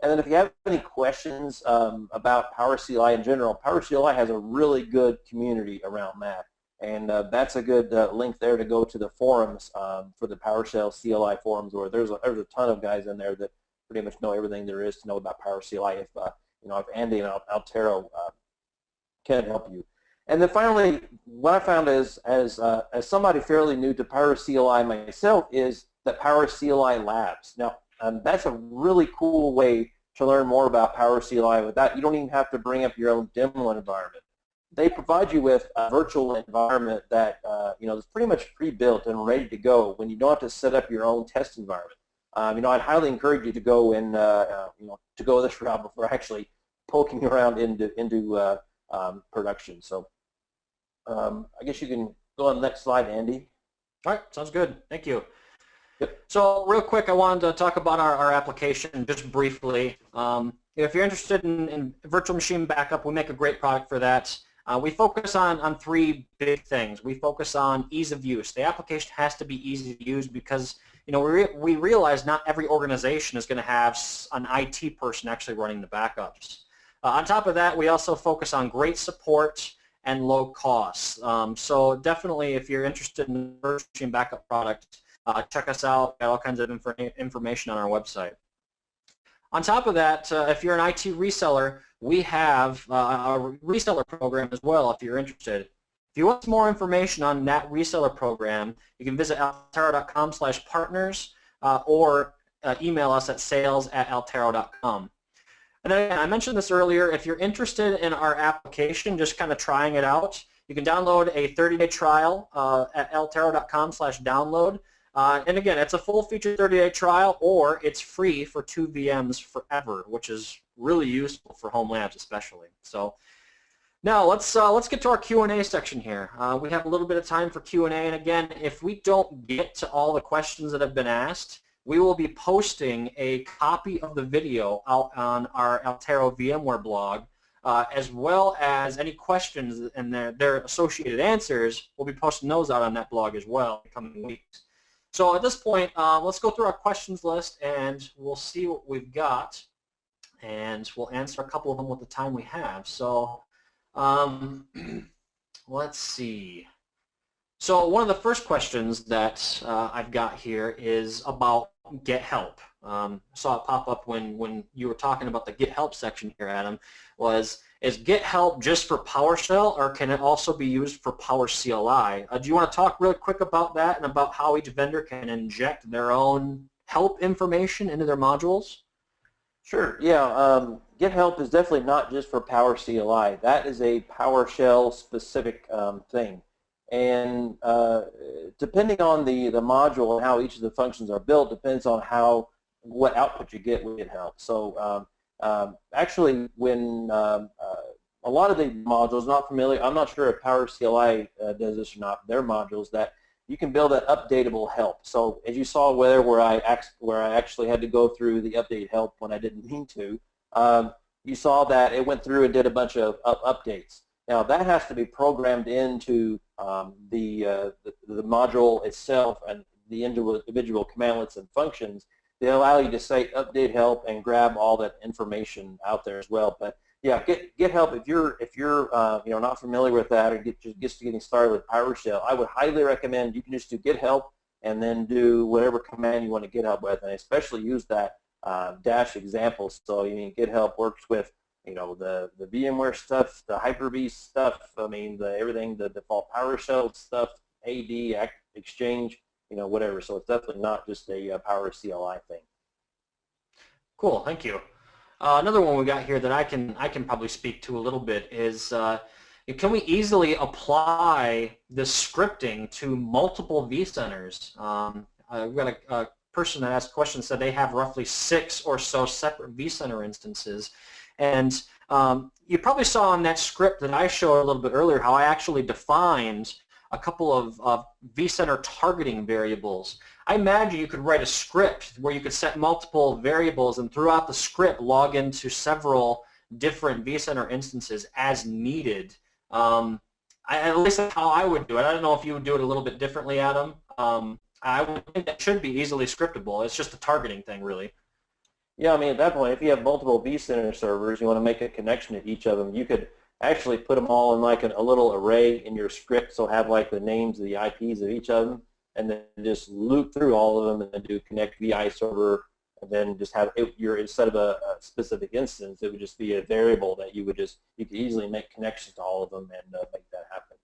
And then if you have any questions about PowerCLI in general, PowerCLI has a really good community around that. And that's a good link there to go to the forums for the PowerShell CLI forums, where there's a ton of guys in there that pretty much know everything there is to know about PowerCLI. If Andy and Altero can help you. And then finally, what I found is, as somebody fairly new to PowerCLI myself, is the PowerCLI Labs. Now, that's a really cool way to learn more about PowerCLI. With that, you don't even have to bring up your own demo environment. They provide you with a virtual environment that is pretty much pre-built and ready to go when you don't have to set up your own test environment. I'd highly encourage you to go and to go this route before actually poking around into production. So I guess you can go on the next slide, Andy. All right, sounds good. Thank you. Yep. So real quick, I wanted to talk about our application just briefly. If you're interested in virtual machine backup, we make a great product for that. We focus on three big things. We focus on ease of use. The application has to be easy to use because we realize not every organization is going to have an IT person actually running the backups. On top of that, we also focus on great support and low costs. So definitely, if you're interested in the virtual backup product, check us out. Got all kinds of information on our website. On top of that, if you're an IT reseller, we have a reseller program as well if you're interested. If you want some more information on that reseller program, you can visit altero.com/partners or email us at sales@altero.com. And then again, I mentioned this earlier, if you're interested in our application, just kind of trying it out, you can download a 30-day trial at altero.com/download. And again, it's a full-featured 30-day trial, or it's free for 2 VMs forever, which is really useful for home labs especially. So now let's get to our Q&A section here. We have a little bit of time for Q&A, and again, if we don't get to all the questions that have been asked, we will be posting a copy of the video out on our Altero VMware blog, as well as any questions and their associated answers. We'll be posting those out on that blog as well in the coming weeks. So at this point, let's go through our questions list, and we'll see what we've got, and we'll answer a couple of them with the time we have. So let's see. So one of the first questions that I've got here is about Get Help. I saw it pop up when you were talking about the Get Help section here, Adam, is Get Help just for PowerShell, or can it also be used for PowerCLI? Do you want to talk real quick about that and about how each vendor can inject their own help information into their modules? Sure, yeah. Get Help is definitely not just for PowerCLI. That is a PowerShell specific thing. And depending on the module and how each of the functions are built depends on what output you get with Get Help. So actually, when a lot of the modules, not familiar, I'm not sure if PowerCLI does this or not, their modules, that you can build an updatable help. So as you saw where I actually had to go through the update help when I didn't mean to, you saw that it went through and did a bunch of updates. Now that has to be programmed into the module itself and the individual commandlets and functions. They allow you to say update help and grab all that information out there as well. But yeah, get help if you're not familiar with that or just getting started with PowerShell. I would highly recommend you can just do get help and then do whatever command you want to get help with, and especially use that dash example. So get help works with the VMware stuff, the Hyper-V stuff. I mean everything, the default PowerShell stuff, AD, Exchange, whatever. So it's definitely not just a PowerCLI thing. Cool, thank you. Another one we got here that I can probably speak to a little bit is can we easily apply this scripting to multiple vCenters? We've got a person that asked questions, said they have roughly 6 or so separate vCenter instances, and you probably saw in that script that I showed a little bit earlier how I actually defined a couple of vCenter targeting variables. I imagine you could write a script where you could set multiple variables and throughout the script log into several different vCenter instances as needed. At least that's how I would do it. I don't know if you would do it a little bit differently, Adam. I would think that should be easily scriptable. It's just a targeting thing, really. Yeah, I mean, at that point, if you have multiple vCenter servers, you want to make a connection to each of them, you could actually put them all in like a little array in your script, so have like the names of the IPs of each of them, and then just loop through all of them and then do connect VI server, and then just have instead of a specific instance, it would just be a variable that you could easily make connections to all of them and make that happen.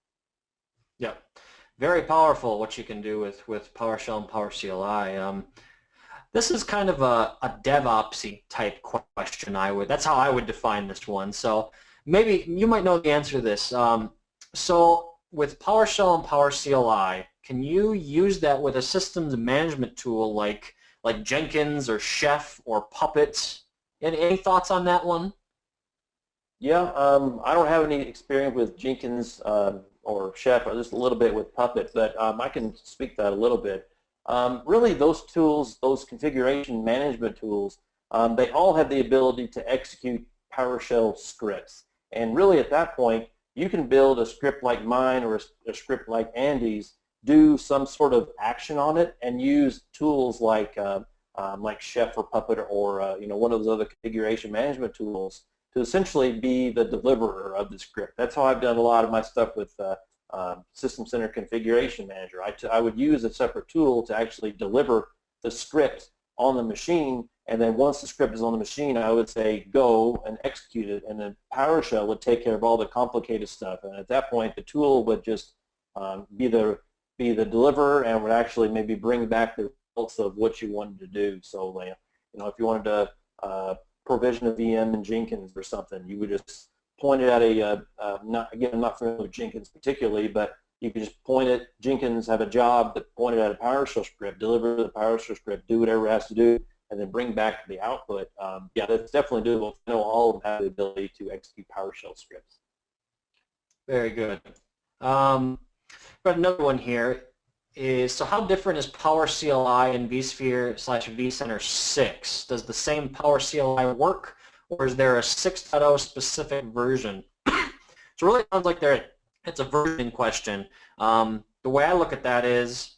Yeah, very powerful what you can do with PowerShell and PowerCLI. This is kind of a DevOpsy type question. That's how I would define this one. So maybe you might know the answer to this. So with PowerShell and PowerCLI, can you use that with a systems management tool like Jenkins or Chef or Puppet? Any thoughts on that one? Yeah, I don't have any experience with Jenkins or Chef, or just a little bit with Puppet, but I can speak to that a little bit. Really, those tools, those configuration management tools, they all have the ability to execute PowerShell scripts. And really, at that point, you can build a script like mine or a script like Andy's, do some sort of action on it, and use tools like Chef or Puppet or one of those other configuration management tools to essentially be the deliverer of the script. That's how I've done a lot of my stuff with System Center Configuration Manager. I would use a separate tool to actually deliver the script on the machine, and then once the script is on the machine, I would say go and execute it, and then PowerShell would take care of all the complicated stuff. And at that point, the tool would just be the deliverer and would actually maybe bring back the results of what you wanted to do. So, if you wanted to provision a VM in Jenkins or something, you would just point it at I'm not familiar with Jenkins particularly, but you could just point it, Jenkins have a job that pointed at a PowerShell script, deliver the PowerShell script, do whatever it has to do, and then bring back the output. Yeah, that's definitely doable. I know all of them have the ability to execute PowerShell scripts. Very good. But another one here is, so how different is PowerCLI and vSphere/vCenter 6? Does the same PowerCLI work, or is there a 6.0 specific version? So it really sounds like it's a version question. The way I look at that is,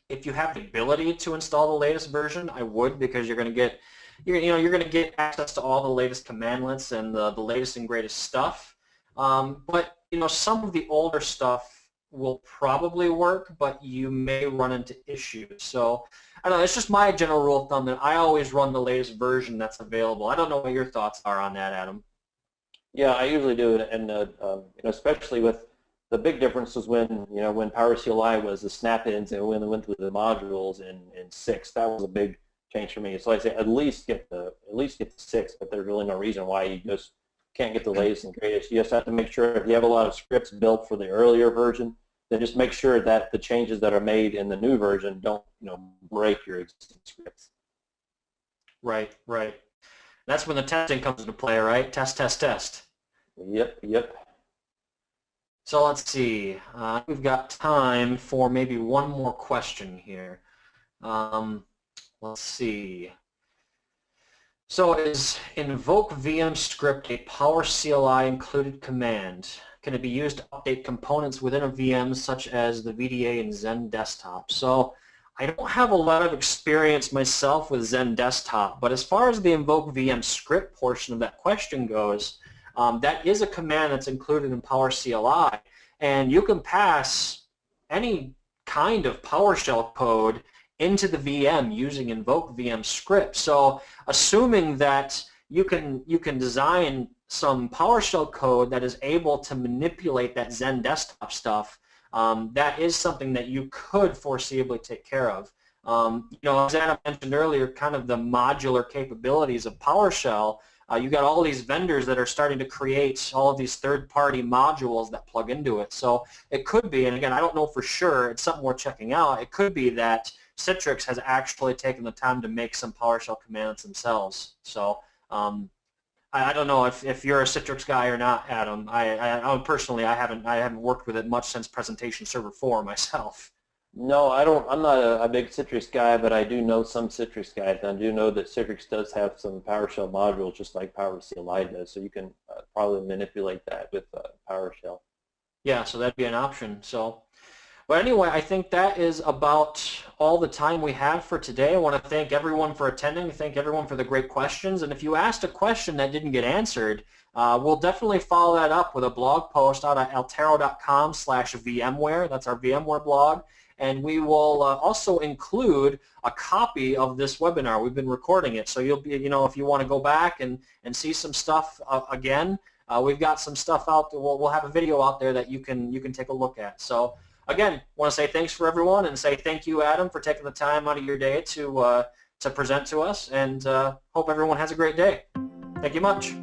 if you have the ability to install the latest version, I would, because you're going to get, you're going to get access to all the latest commandlets and the latest and greatest stuff. But some of the older stuff will probably work, but you may run into issues. So I don't know, it's just my general rule of thumb that I always run the latest version that's available. I don't know what your thoughts are on that, Adam. Yeah, I usually do it, and especially with the big difference was when when PowerCLI was the snap-ins and when they went through the modules in 6. That was a big change for me. So I say at least get the 6, but there's really no reason why you just can't get the latest and greatest. You just have to make sure if you have a lot of scripts built for the earlier version, then just make sure that the changes that are made in the new version don't break your existing scripts. Right. That's when the testing comes into play, right? Test, test, test. Yep. So let's see. We've got time for maybe one more question here. Let's see. So is invoke VM script a PowerCLI included command? Can it be used to update components within a VM such as the VDA and Zen Desktop? So I don't have a lot of experience myself with Zen Desktop, but as far as the invoke VM script portion of that question goes, that is a command that's included in PowerCLI, and you can pass any kind of PowerShell code into the VM using invoke VM script. So assuming that you can design some PowerShell code that is able to manipulate that Zen Desktop stuff, that is something that you could foreseeably take care of. As Adam mentioned earlier, kind of the modular capabilities of PowerShell, you got all these vendors that are starting to create all of these third-party modules that plug into it. So it could be, and again, I don't know for sure, it's something we're checking out, it could be that Citrix has actually taken the time to make some PowerShell commands themselves. So I don't know if you're a Citrix guy or not, Adam. I personally, I haven't worked with it much since Presentation Server 4 myself. No, I don't. I'm not a big Citrix guy, but I do know some Citrix guys, and I do know that Citrix does have some PowerShell modules, just like PowerCLI does. So you can probably manipulate that with PowerShell. Yeah, so that'd be an option. So, but anyway, I think that is about all the time we have for today. I want to thank everyone for attending. Thank everyone for the great questions. And if you asked a question that didn't get answered, we'll definitely follow that up with a blog post out at altero.com/VMware. That's our VMware blog. And we will also include a copy of this webinar. We've been recording it, so you'll be, if you want to go back and see some stuff again, we've got some stuff out there. We'll have a video out there that you can take a look at. So again, want to say thanks for everyone, and say thank you, Adam, for taking the time out of your day to present to us, and hope everyone has a great day. Thank you much.